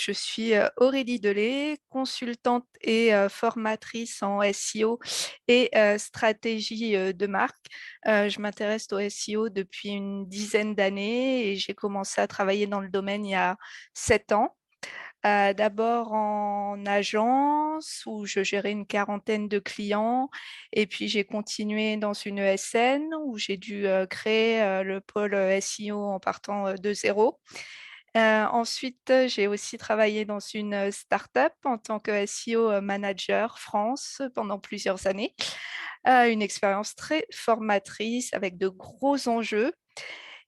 je suis, Aurélie Delay, consultante et formatrice en SEO et stratégie, de marque. Je m'intéresse au SEO depuis une dizaine d'années et j'ai commencé à travailler dans le domaine il y a 7 ans. D'abord en agence où je gérais une quarantaine de clients et puis j'ai continué dans une ESN où j'ai dû, créer, le pôle, SEO en partant, de zéro. Ensuite, j'ai aussi travaillé dans une, start-up en tant que SEO, manager France pendant plusieurs années. Une expérience très formatrice avec de gros enjeux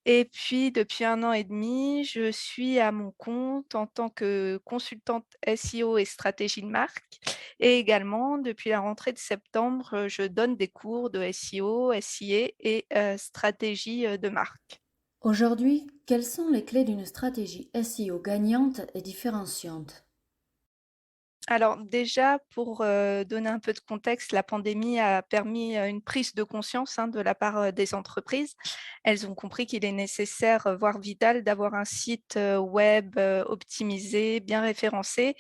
et puis depuis 1 an et demi, je suis à mon compte en tant que consultante SEO et stratégie de marque et également depuis la rentrée de septembre, je donne des cours de SEO, SIA et stratégie, de marque. Aujourd'hui, quelles sont les clés d'une stratégie SEO gagnante et différenciante? Alors déjà, pour, donner un peu de contexte, la pandémie a permis, une prise de conscience, hein, de la part, des entreprises. Elles ont compris qu'il est nécessaire, voire vital d'avoir un site, web, optimisé, bien référencé,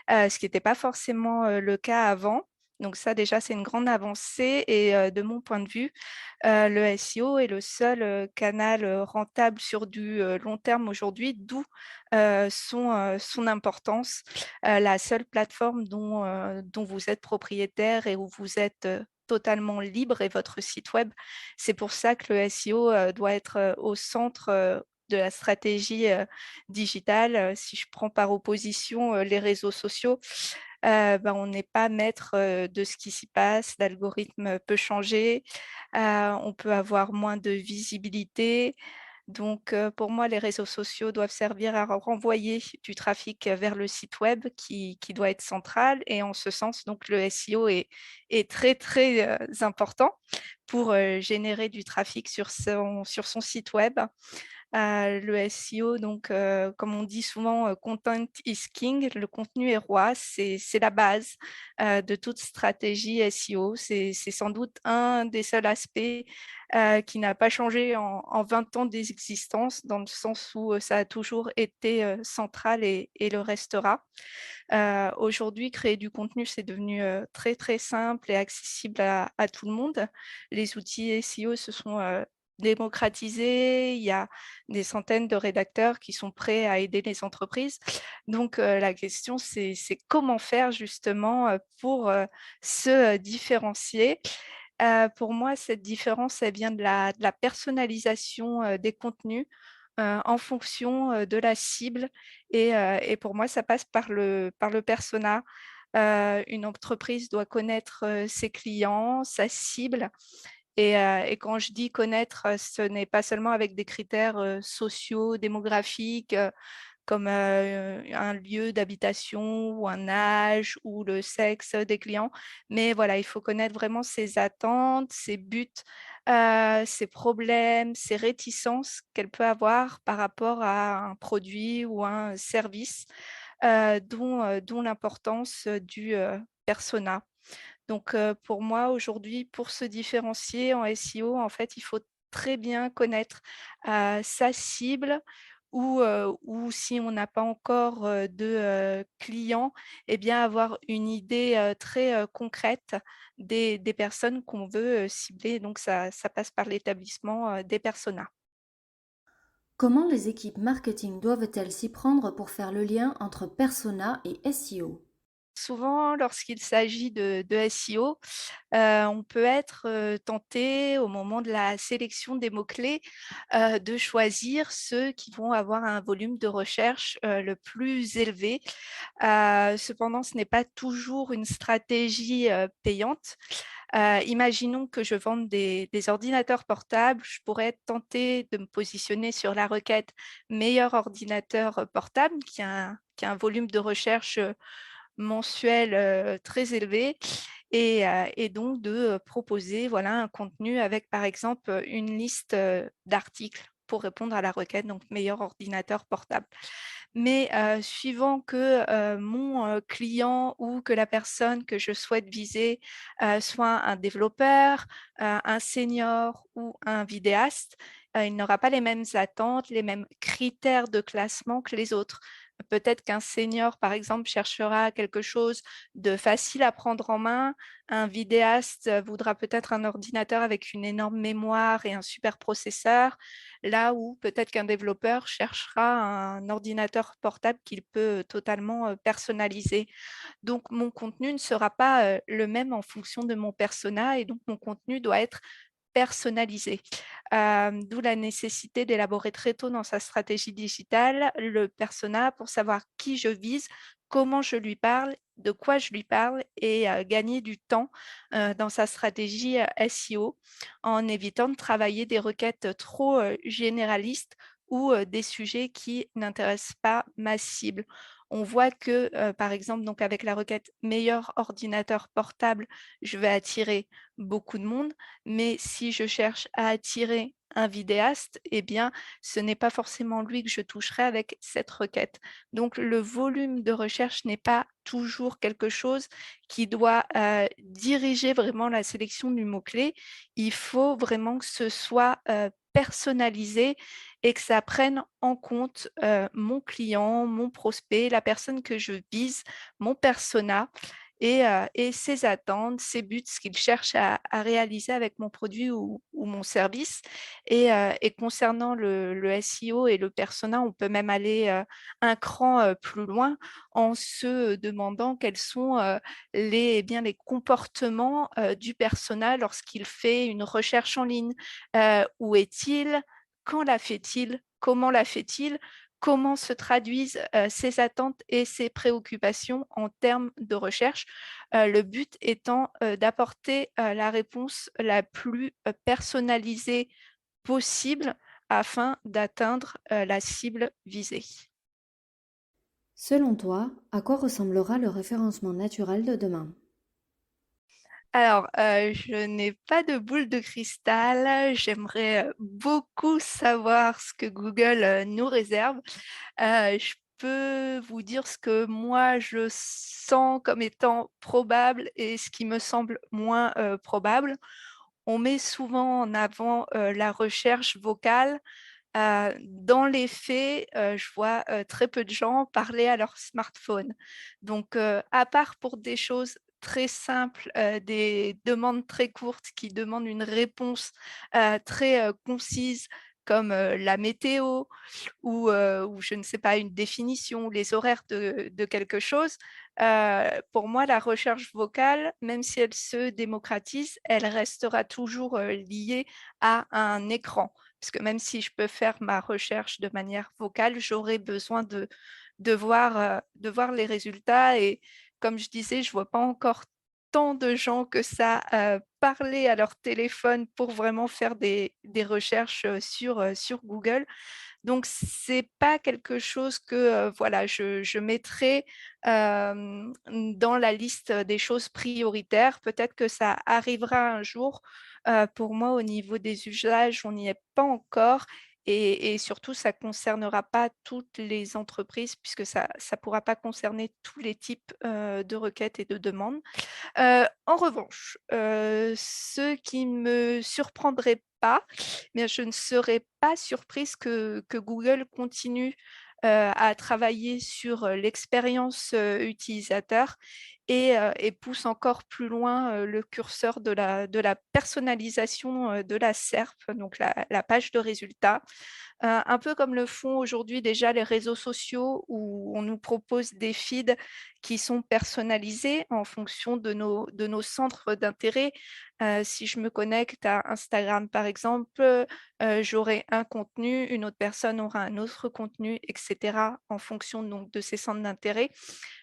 ce qui n'était pas forcément, le cas avant. Donc ça déjà, c'est une grande avancée et de mon point de vue, le SEO est le seul, canal, rentable sur du, long terme aujourd'hui, d'où, son importance. La seule plateforme dont vous êtes propriétaire et où vous êtes, totalement libre est votre site web. C'est pour ça que le SEO, doit être, au centre, de la stratégie, digitale. Si je prends par opposition, les réseaux sociaux, on n'est pas maître, de ce qui s'y passe. L'algorithme peut changer, on peut avoir moins de visibilité. Donc, pour moi, les réseaux sociaux doivent servir à renvoyer du trafic, vers le site web qui doit être central et en ce sens, donc le SEO est très, très, important pour, générer du trafic sur son site web. Le SEO donc, comme on dit souvent, content is king, le contenu est roi, c'est la base, de toute stratégie SEO. C'est sans doute un des seuls aspects, qui n'a pas changé en 20 ans d'existence, dans le sens où, ça a toujours été, central et le restera. Aujourd'hui, créer du contenu, c'est devenu, très, très simple et accessible à tout le monde. Les outils SEO se sont, démocratisés. Il y a des centaines de rédacteurs qui sont prêts à aider les entreprises. Donc, la question, c'est comment faire justement, pour, se, différencier? Pour moi, cette différence, elle vient de la personnalisation, des contenus, en fonction, de la cible et pour moi, ça passe par le persona. Une entreprise doit connaître, ses clients, sa cible et quand je dis connaître, ce n'est pas seulement avec des critères, sociaux, démographiques, comme, un lieu d'habitation ou un âge ou le sexe des clients. Mais voilà, il faut connaître vraiment ses attentes, ses buts, ses problèmes, ses réticences qu'elle peut avoir par rapport à un produit ou un service, dont l'importance, du, persona. Donc, pour moi aujourd'hui, pour se différencier en SEO, en fait, il faut très bien connaître, sa cible ou si on n'a pas encore, de, clients et bien avoir une idée, très, concrète des personnes qu'on veut, cibler. Donc ça passe par l'établissement, des personas. Comment les équipes marketing doivent-elles s'y prendre pour faire le lien entre persona et SEO? Souvent, lorsqu'il s'agit de SEO, on peut être, tenté au moment de la sélection des mots-clés, de choisir ceux qui vont avoir un volume de recherche, le plus élevé. Cependant, ce n'est pas toujours une stratégie, payante. Imaginons que je vende des ordinateurs portables, je pourrais être tentée de me positionner sur la requête «meilleur ordinateur, portable» qui a un volume de recherche, mensuel, très élevé et donc de, proposer, voilà, un contenu avec, par exemple, une liste, d'articles pour répondre à la requête, donc meilleur ordinateur portable. Mais, suivant que, mon, client ou que la personne que je souhaite viser, soit un développeur, un senior ou un vidéaste, il n'aura pas les mêmes attentes, les mêmes critères de classement que les autres. Peut-être qu'un senior, par exemple, cherchera quelque chose de facile à prendre en main. Un vidéaste voudra peut-être un ordinateur avec une énorme mémoire et un super processeur, là où peut-être qu'un développeur cherchera un ordinateur portable qu'il peut totalement personnaliser. Donc mon contenu ne sera pas le même en fonction de mon persona et donc mon contenu doit être personnalisé. D'où la nécessité d'élaborer très tôt dans sa stratégie digitale le persona pour savoir qui je vise, comment je lui parle, de quoi je lui parle et gagner du temps, dans sa stratégie, SEO en évitant de travailler des requêtes trop, généralistes ou, des sujets qui n'intéressent pas ma cible. On voit que, par exemple, donc avec la requête «meilleur ordinateur portable», je vais attirer beaucoup de monde, mais si je cherche à attirer un vidéaste, eh bien, ce n'est pas forcément lui que je toucherai avec cette requête. Donc le volume de recherche n'est pas toujours quelque chose qui doit, diriger vraiment la sélection du mot-clé. Il faut vraiment que ce soit, personnalisé et que ça prenne en compte, mon client, mon prospect, la personne que je vise, mon persona et ses attentes, ses buts, ce qu'il cherche à réaliser avec mon produit ou mon service et concernant le SEO et le persona, on peut même aller, un cran, plus loin en se demandant quels sont, les comportements, du persona lorsqu'il fait une recherche en ligne. Où est-il? Quand la fait-il? Comment la fait-il? Comment se traduisent, ses attentes et ses préoccupations en termes de recherche? Le but étant, d'apporter, la réponse la plus, personnalisée possible afin d'atteindre, la cible visée. Selon toi, à quoi ressemblera le référencement naturel de demain? Alors, je n'ai pas de boule de cristal. J'aimerais, beaucoup savoir ce que Google, nous réserve. Je peux vous dire ce que moi je sens comme étant probable et ce qui me semble moins, probable. On met souvent en avant, la recherche vocale. Dans les faits, je vois, très peu de gens parler à leur smartphone. Donc, à part pour des choses très simples, des demandes très courtes qui demandent une réponse, très, concise comme, la météo ou je ne sais pas, une définition, les horaires de quelque chose. Pour moi, la recherche vocale, même si elle se démocratise, elle restera toujours, liée à un écran. Parce que même si je peux faire ma recherche de manière vocale, j'aurai besoin de voir les résultats et comme je disais, je vois pas encore tant de gens que ça, parler à leur téléphone pour vraiment faire des recherches, sur Google. Donc c'est pas quelque chose que, voilà, je mettrais, dans la liste des choses prioritaires. Peut-être que ça arrivera un jour. Pour moi, au niveau des usages, on n'y est pas encore et surtout ça concernera pas toutes les entreprises puisque ça pourra pas concerner tous les types, de requêtes et de demandes. En revanche, ce qui ne me surprendrait pas, mais je ne serais pas surprise que Google continue, à travailler sur, l'expérience, utilisateur et pousse encore plus loin, le curseur de la personnalisation, de la SERP, donc la page de résultats. Un peu comme le font aujourd'hui déjà les réseaux sociaux où on nous propose des feeds qui sont personnalisés en fonction de nos centres d'intérêt. Si je me connecte à Instagram par exemple, j'aurai un contenu, une autre personne aura un autre contenu et cetera en fonction donc de ses centres d'intérêt.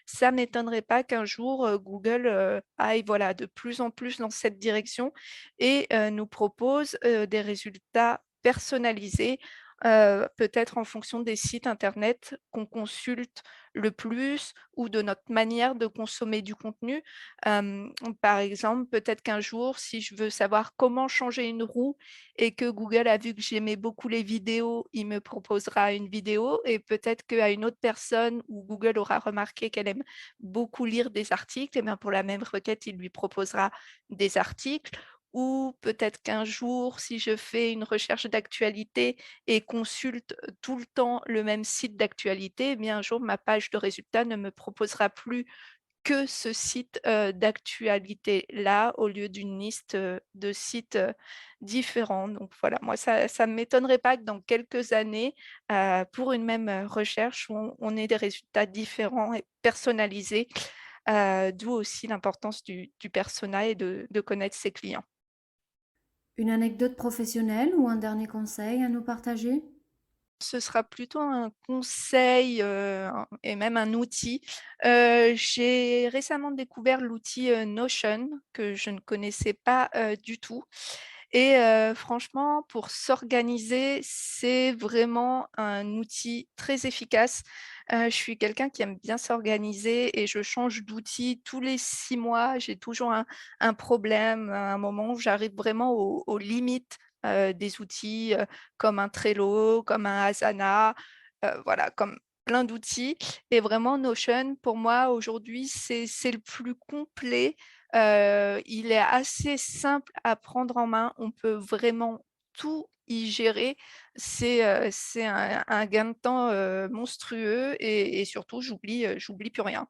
Ça m'étonnerait pas qu'un jour, Google, aille voilà de plus en plus dans cette direction et nous propose, des résultats personnalisés, peut-être en fonction des sites internet qu'on consulte le plus ou de notre manière de consommer du contenu. Par exemple, peut-être qu'un jour, si je veux savoir comment changer une roue et que Google a vu que j'aimais beaucoup les vidéos, il me proposera une vidéo et peut-être qu'à une autre personne où Google aura remarqué qu'elle aime beaucoup lire des articles et bien pour la même requête, il lui proposera des articles ou peut-être qu'un jour, si je fais une recherche d'actualité et consulte, tout le temps le même site d'actualité, eh bien un jour ma page de résultats ne me proposera plus que ce site, d'actualité-là, au lieu d'une liste, de sites, différents. Donc voilà, moi ça ne m'étonnerait pas que dans quelques années, pour une même, recherche, on ait des résultats différents et personnalisés, d'où aussi l'importance du persona et de connaître ses clients. Une anecdote professionnelle ou un dernier conseil à nous partager? Ce sera plutôt un conseil, et même un outil. J'ai récemment découvert l'outil, Notion que je ne connaissais pas, du tout et franchement pour s'organiser, c'est vraiment un outil très efficace. Je suis quelqu'un qui aime bien s'organiser et je change d'outil tous les 6 mois. J'ai toujours un problème, un moment où j'arrive vraiment aux limites, des outils, comme un Trello, comme un Asana, voilà, comme plein d'outils et vraiment Notion pour moi aujourd'hui c'est le plus complet. Il est assez simple à prendre en main. On peut vraiment tout y gérer. C'est un gain de temps, monstrueux et surtout j'oublie plus rien.